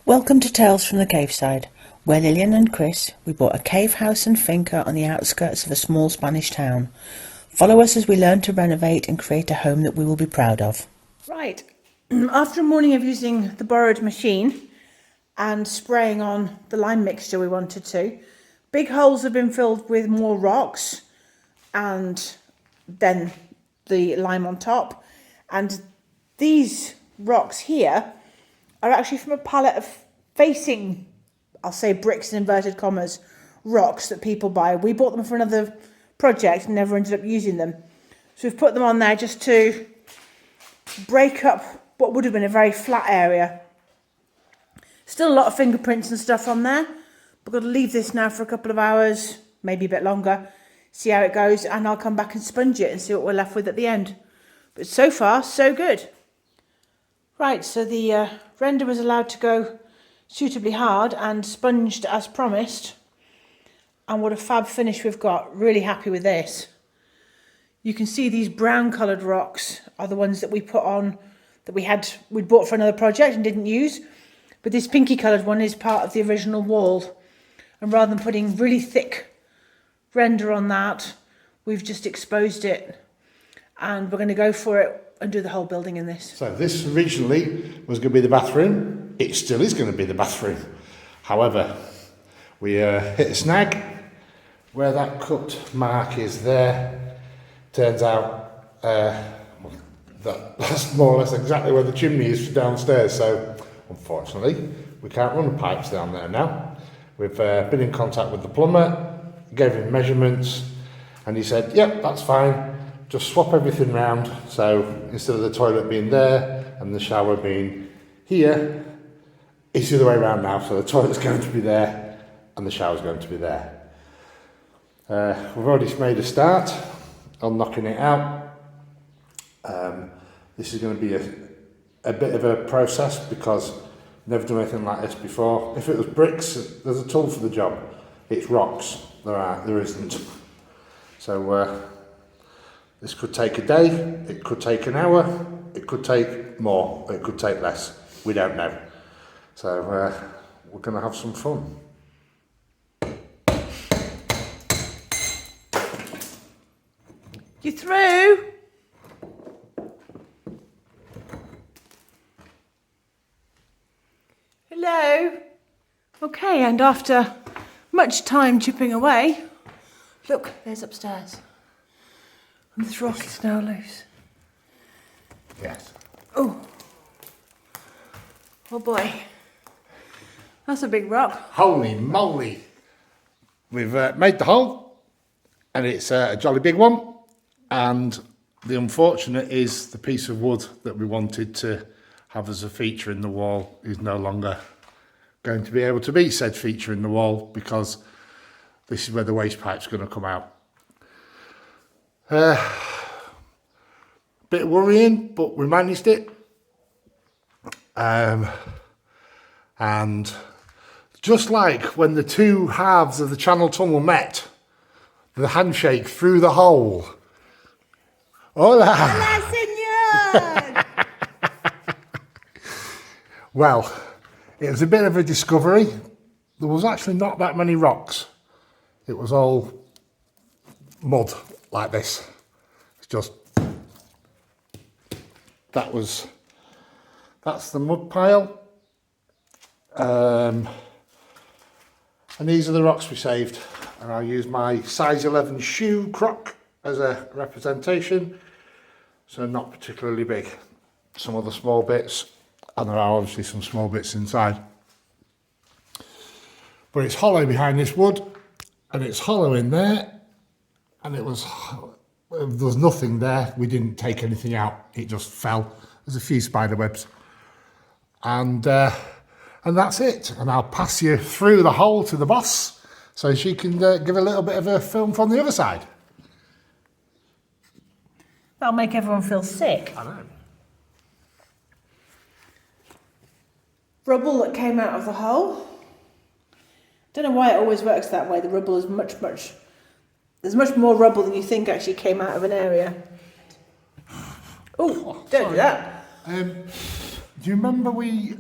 Welcome to Tales from the Cave Side, where Lillian and Chris, we bought a cave house and finca on the outskirts of a small Spanish town. Follow us as we learn to renovate and create a home that we will be proud of. Right, after a morning of using the borrowed machine and spraying on the lime mixture we wanted to, big holes have been filled with more rocks and then the lime on top. And these rocks here are actually from a pallet of facing, I'll say bricks in inverted commas, rocks that people buy. We bought them for another project and never ended up using them. So we've put them on there just to break up what would have been a very flat area. Still a lot of fingerprints and stuff on there. We're going to leave this now for a couple of hours, maybe a bit longer, see how it goes, and I'll come back and sponge it and see what we're left with at the end. But so far, so good. Right, so the render was allowed to go suitably hard and sponged as promised. And what a fab finish we've got. Really happy with this. You can see these brown coloured rocks are the ones that we put on, that we'd bought for another project and didn't use. But this pinky coloured one is part of the original wall. And rather than putting really thick render on that, we've just exposed it. And we're going to go for it and do the whole building in this. So this originally was going to be the bathroom. It still is going to be the bathroom. However, we hit a snag where that cut mark is there. Turns out that's more or less exactly where the chimney is downstairs. So unfortunately, we can't run the pipes down there now. We've been in contact with the plumber, gave him measurements, and he said, yep, that's fine. Just swap everything round, so instead of the toilet being there and the shower being here, it's the other way around now, so the toilet's going to be there and the shower's going to be there. We've already made a start on knocking it out. This is going to be a bit of a process because I've never done anything like this before. If it was bricks, there's a tool for the job. It's rocks, there isn't. So this could take a day, it could take an hour, it could take more, it could take less. We don't know. So we're going to have some fun. You through? Hello? Okay, and after much time chipping away, look, there's upstairs. And this rock is now loose. Yes. Oh. Oh boy. That's a big rock. Holy moly. We've made the hole and it's a jolly big one. And the unfortunate is the piece of wood that we wanted to have as a feature in the wall is no longer going to be able to be said feature in the wall because this is where the waste pipe's going to come out. Bit worrying, but we managed it. And just like when the two halves of the channel tunnel met, the handshake through the hole. Hola! Hola, senor! Well, it was a bit of a discovery. There was actually not that many rocks. It was all mud like this. It's just that's the mud pile. And these are the rocks we saved. And I'll use my size 11 shoe croc as a representation. So not particularly big. Some other small bits, and there are obviously some small bits inside. But it's hollow behind this wood, and it's hollow in there, and there was nothing there. We didn't take anything out. It just fell. There's a few spider webs. And that's it. And I'll pass you through the hole to the boss so she can give a little bit of a film from the other side. That'll make everyone feel sick. I know. Rubble that came out of the hole. Don't know why it always works that way. The rubble is there's much more rubble than you think actually came out of an area. Oh, don't do that. Do you remember we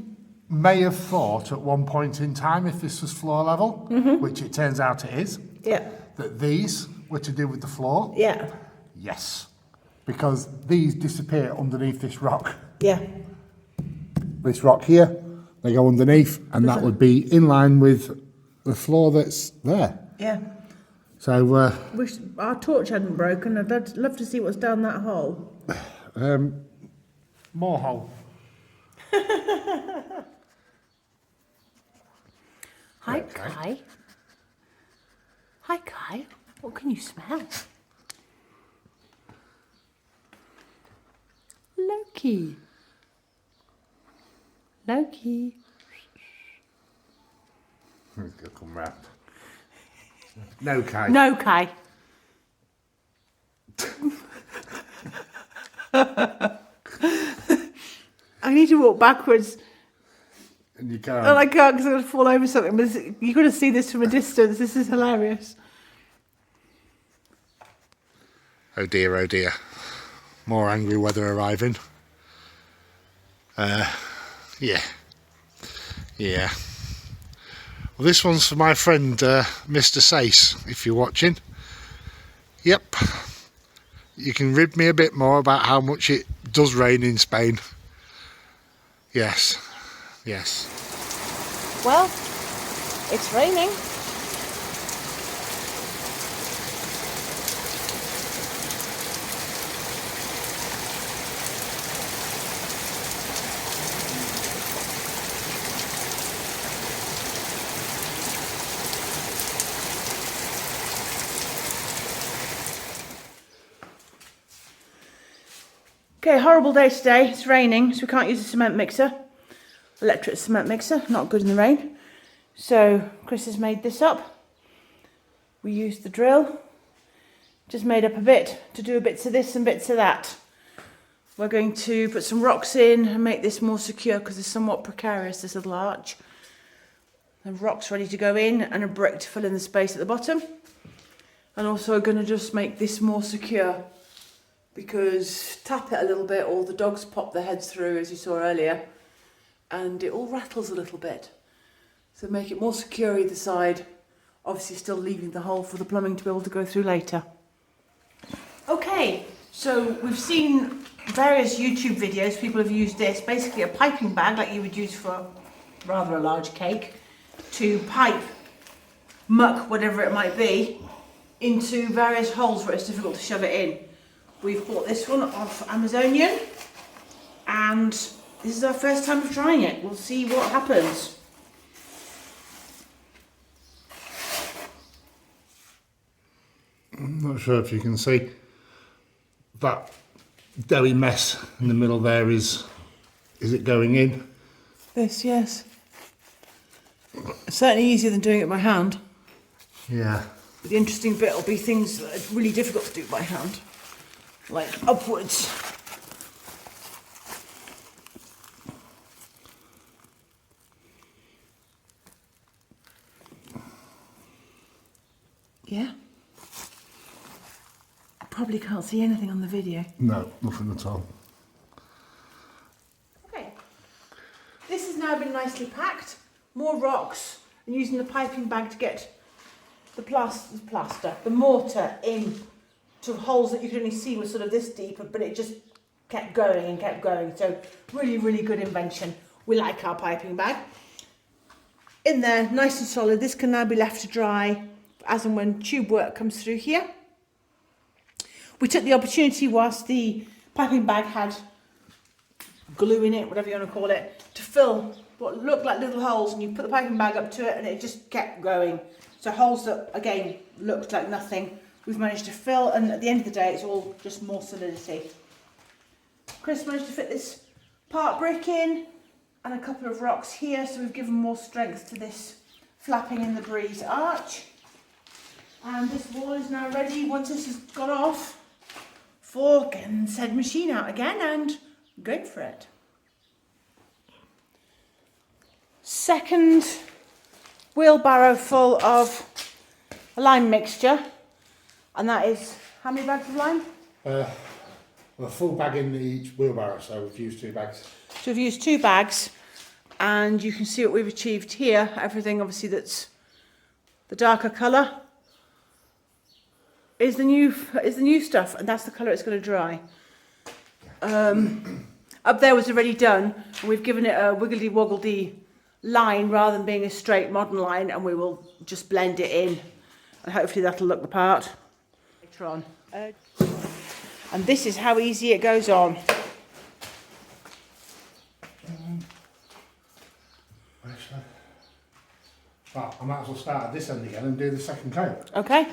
may have thought at one point in time, if this was floor level, which it turns out it is, Yeah. that these were to do with the floor. Yeah. Yes, because these disappear underneath this rock. Yeah. This rock here, they go underneath, and that would be in line with the floor that's there. Yeah. So, Wish our torch hadn't broken. I'd love to see what's down that hole. more hole. Hi, Okay. Kai. Hi, Kai. What can you smell? Loki. Loki. He's gonna come round. No, Kai. No, Kai. I need to walk backwards. And you can't. And I can't because I'm going to fall over something. But you're going to see this from a distance. This is hilarious. Oh dear, oh dear. More angry weather arriving. Yeah. Yeah. Well, this one's for my friend, Mr. Sace, if you're watching. Yep. You can rib me a bit more about how much it does rain in Spain. Yes. Yes. Well, it's raining. Okay, horrible day today. It's raining, so we can't use a cement mixer. Electric cement mixer, not good in the rain. So Chris has made this up. We used the drill. Just made up a bit to do bits of this and bits of that. We're going to put some rocks in and make this more secure because it's somewhat precarious, this little arch. The rocks ready to go in and a brick to fill in the space at the bottom. And also we're going to just make this more secure, because tap it a little bit or the dogs pop their heads through, as you saw earlier, and it all rattles a little bit. So make it more secure either side, obviously still leaving the hole for the plumbing to be able to go through later. Okay, so we've seen various YouTube videos, people have used this, basically a piping bag like you would use for rather a large cake, to pipe muck, whatever it might be, into various holes where it's difficult to shove it in. We've bought this one off Amazonian, and this is our first time of trying it. We'll see what happens. I'm not sure if you can see that doughy mess in the middle there. Is it going in? This, yes. It's certainly easier than doing it by hand. Yeah. But the interesting bit will be things that are really difficult to do by hand, like upwards. Yeah. Probably can't see anything on the video. No, nothing at all. Okay. This has now been nicely packed. More rocks, and using the piping bag to get the the mortar in to holes that you could only see were sort of this deep, but it just kept going and kept going. So really, really good invention. We like our piping bag. In there, nice and solid. This can now be left to dry as and when tube work comes through here. We took the opportunity whilst the piping bag had glue in it, whatever you want to call it, to fill what looked like little holes, and you put the piping bag up to it and it just kept going. So holes that, again, looked like nothing, we've managed to fill, and at the end of the day it's all just more solidity. Chris managed to fit this part brick in and a couple of rocks here, so we've given more strength to this flapping in the breeze arch. And this wall is now ready, once this has got off, for getting said machine out again and going for it. Second wheelbarrow full of a lime mixture, and that is how many bags of lime? A full bag in each wheelbarrow, so we've used 2 bags. So we've used 2 bags, And you can see what we've achieved here. Everything obviously that's the darker colour is the new stuff, and that's the colour it's going to dry. Up there was already done, and we've given it a wiggly woggledy line rather than being a straight modern line, and we will just blend it in, and hopefully that'll look the part later on. And this is how easy it goes on. Well, I might as well start at this end again and do the second coat. Okay.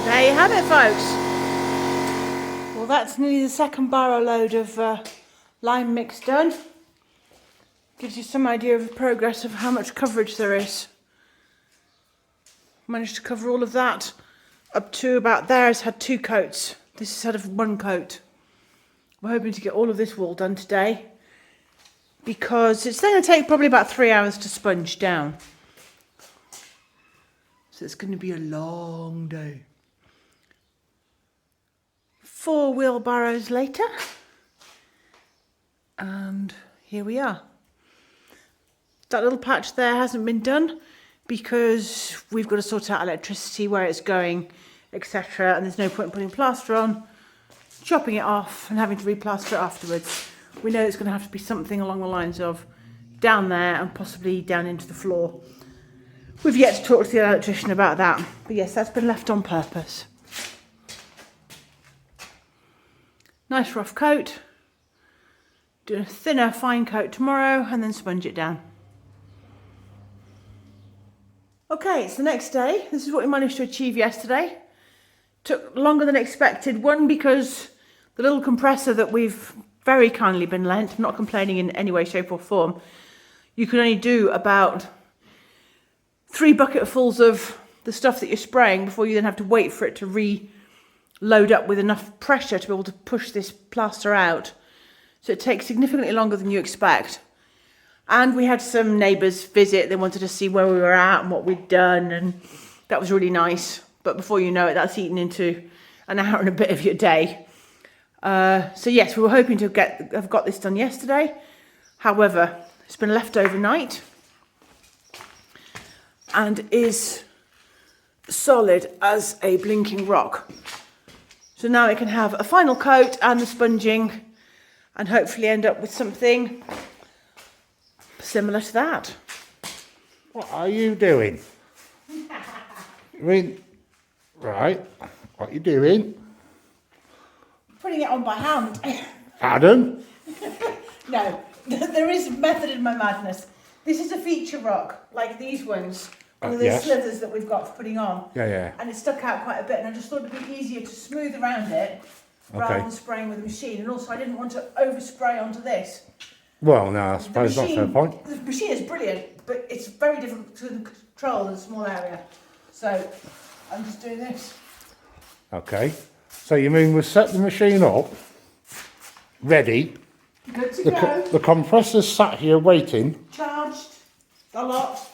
There you have it, folks. Well, that's nearly the second barrow load of lime mix done. Gives you some idea of the progress of how much coverage there is. Managed to cover all of that up to about there. It's had 2 coats. This has had 1 coat. We're hoping to get all of this wall done today because it's going to take probably about 3 hours to sponge down. So it's going to be a long day. 4 wheelbarrows later, and here we are. That little patch there hasn't been done because we've got to sort out electricity, where it's going, etc. And there's no point in putting plaster on, chopping it off and having to replaster it afterwards. We know it's going to have to be something along the lines of down there and possibly down into the floor. We've yet to talk to the electrician about that, but yes, that's been left on purpose. Nice rough coat, do a thinner fine coat tomorrow and then sponge it down. Okay, it's the next day. This is what we managed to achieve yesterday. Took longer than expected. One, because the little compressor that we've very kindly been lent, I'm not complaining in any way, shape or form, you can only do about 3 bucketfuls of the stuff that you're spraying before you then have to wait for it to load up with enough pressure to be able to push this plaster out. So it takes significantly longer than you expect. And we had some neighbours visit. They wanted to see where we were at and what we'd done, and that was really nice. But before you know it, that's eaten into an hour and a bit of your day. So yes, we were hoping to have got this done yesterday. However, it's been left overnight and is solid as a blinking rock. So now it can have a final coat and the sponging and hopefully end up with something similar to that. What are you doing? Right, what are you doing? Putting it on by hand. Pardon? No, there is method in my madness. This is a feature rock, like these ones. One of the yes. slithers that we've got for putting on. Yeah. And it stuck out quite a bit, and I just thought it'd be easier to smooth around it rather than spraying with a machine. And also I didn't want to overspray onto this. Well, no, I suppose that's the point. The machine is brilliant, but it's very difficult to control in a small area. So I'm just doing this. Okay. So you mean we've set the machine up, ready. Good to go. The compressor's sat here waiting. Charged a lot.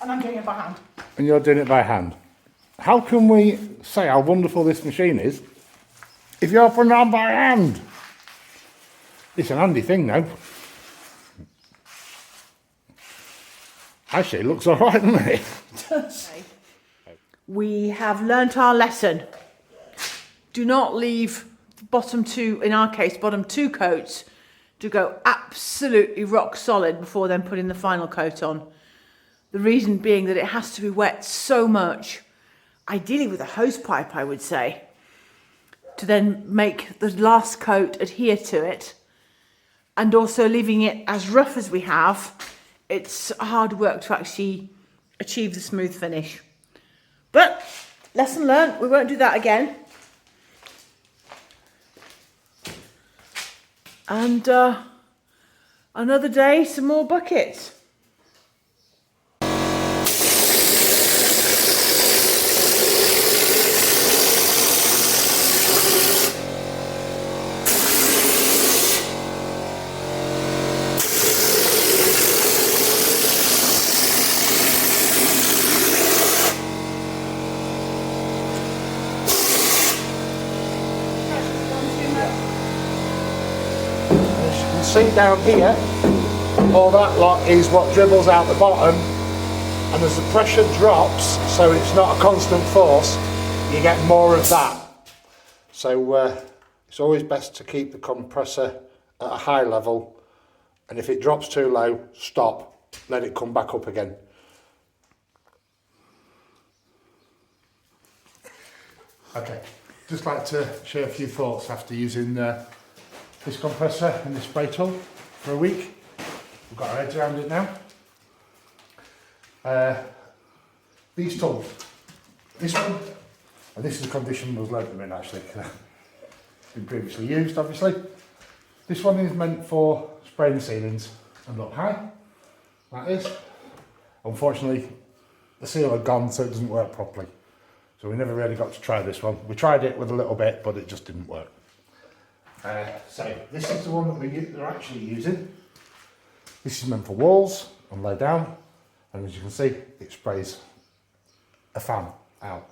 And I'm doing it by hand. And you're doing it by hand. How can we say how wonderful this machine is if you're putting it on by hand? It's an handy thing now. Actually, it looks all right, doesn't it? We have learnt our lesson. Do not leave the bottom 2, in our case, bottom 2 coats to go absolutely rock solid before then putting the final coat on. The reason being that it has to be wet so much, ideally with a hose pipe, I would say, to then make the last coat adhere to it. And also leaving it as rough as we have, it's hard work to actually achieve the smooth finish. But lesson learned, we won't do that again. And Another day, some more buckets. See down here, all that lot is what dribbles out the bottom, and as the pressure drops, so it's not a constant force, you get more of that. So it's always best to keep the compressor at a high level, and if it drops too low, stop, let it come back up again. Okay, just like to share a few thoughts after using this compressor and this spray tool for a week. We've got our heads around it now. These tools, this one, and this is the condition I was loading them in actually, been previously used obviously. This one is meant for spraying ceilings and up high, like this. Unfortunately, the seal had gone so it doesn't work properly. So we never really got to try this one. We tried it with a little bit, but it just didn't work. So this is the one that we're actually using. This is meant for walls and lay down, and as you can see, it sprays a fan out.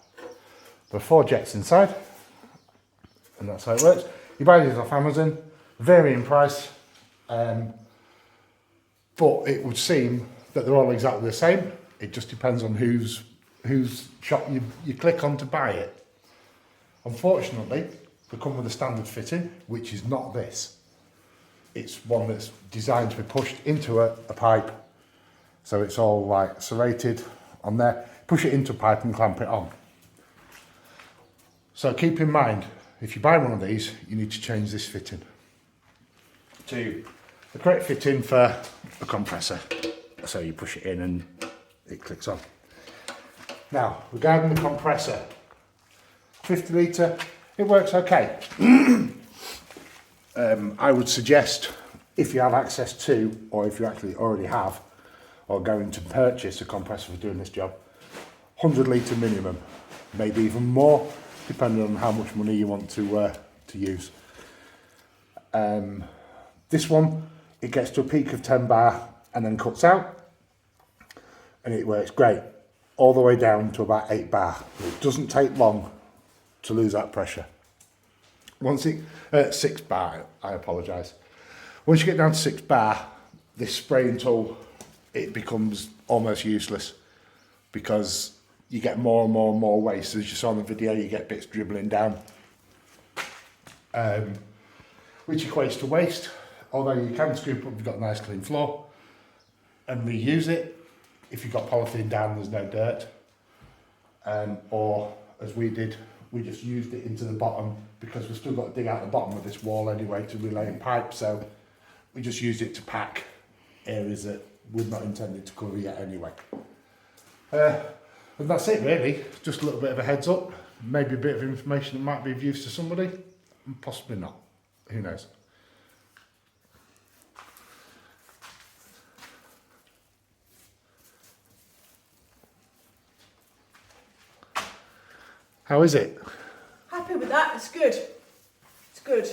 There are 4 jets inside, and that's how it works. You buy these off Amazon, vary in price, but it would seem that they're all exactly the same. It just depends on whose shop you click on to buy it. Unfortunately, they come with a standard fitting, which is not this. It's one that's designed to be pushed into a pipe. So it's all like serrated on there. Push it into a pipe and clamp it on. So keep in mind, if you buy one of these, you need to change this fitting to the correct fitting for a compressor. So you push it in and it clicks on. Now, regarding the compressor, 50 litre, it works okay. I would suggest, if you have access to, or if you actually already have, or going to purchase a compressor for doing this job, 100 litre minimum, maybe even more, depending on how much money you want to use. This one, it gets to a peak of 10 bar and then cuts out, and it works great, all the way down to about 8 bar. It doesn't take long to lose that pressure. Once it 6 bar, I apologise. Once you get down to 6 bar, this spraying tool, it becomes almost useless because you get more and more and more waste. As you saw in the video, you get bits dribbling down, which equates to waste. Although you can scoop up, you've got a nice clean floor, and reuse it. If you've got polythene down, there's no dirt. Or as we did, we just used it into the bottom because we've still got to dig out the bottom of this wall anyway to relay in pipe, so we just used it to pack areas that we're not intended to cover yet anyway. And that's it really, just a little bit of a heads up, maybe a bit of information that might be of use to somebody, and possibly not, who knows. How is it? Happy with that, it's good. It's good.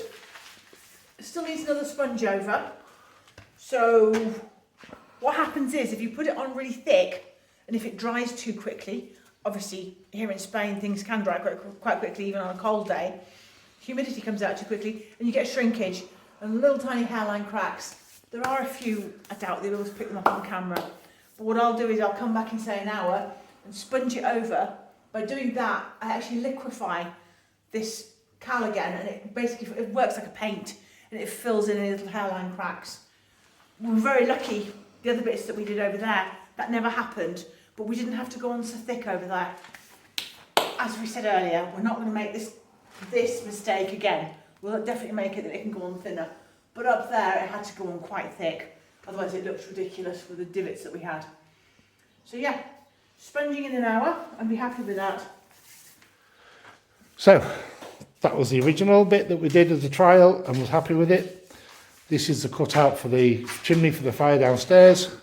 It still needs another sponge over. So what happens is if you put it on really thick and if it dries too quickly, obviously here in Spain things can dry quite quickly even on a cold day, humidity comes out too quickly and you get shrinkage and little tiny hairline cracks. There are a few, I doubt they'll always pick them up on camera. But what I'll do is I'll come back in say an hour and sponge it over. By doing that, I actually liquefy this cal again, and it works like a paint, and it fills in any little hairline cracks. We were very lucky, the other bits that we did over there, that never happened, but we didn't have to go on so thick over there. As we said earlier, we're not going to make this mistake again. We'll definitely make it that it can go on thinner. But up there, it had to go on quite thick, otherwise it looks ridiculous with the divots that we had. So yeah. Sponging in an hour, I'd be happy with that. So, that was the original bit that we did as a trial and was happy with it. This is the cutout for the chimney for the fire downstairs.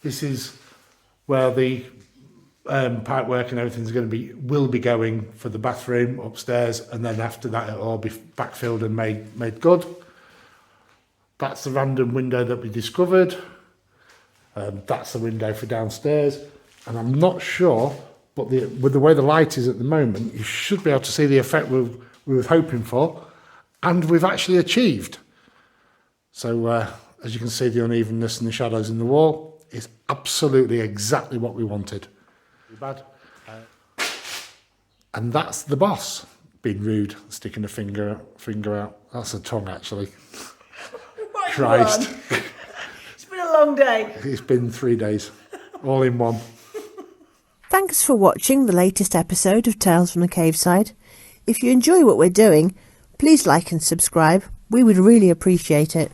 This is where the pipe work and everything's will be going for the bathroom upstairs, and then after that it'll all be backfilled and made good. That's the random window that we discovered. That's the window for downstairs, and I'm not sure, but with the way the light is at the moment, you should be able to see the effect we were hoping for, and we've actually achieved. So as you can see, the unevenness and the shadows in the wall is absolutely exactly what we wanted. Bad. And that's the boss being rude, sticking a finger out. That's a tongue, actually. Christ. It's been a long day. It's been 3 days, all in one. Thanks for watching the latest episode of Tales from the Caveside. If you enjoy what we're doing, please like and subscribe. We would really appreciate it.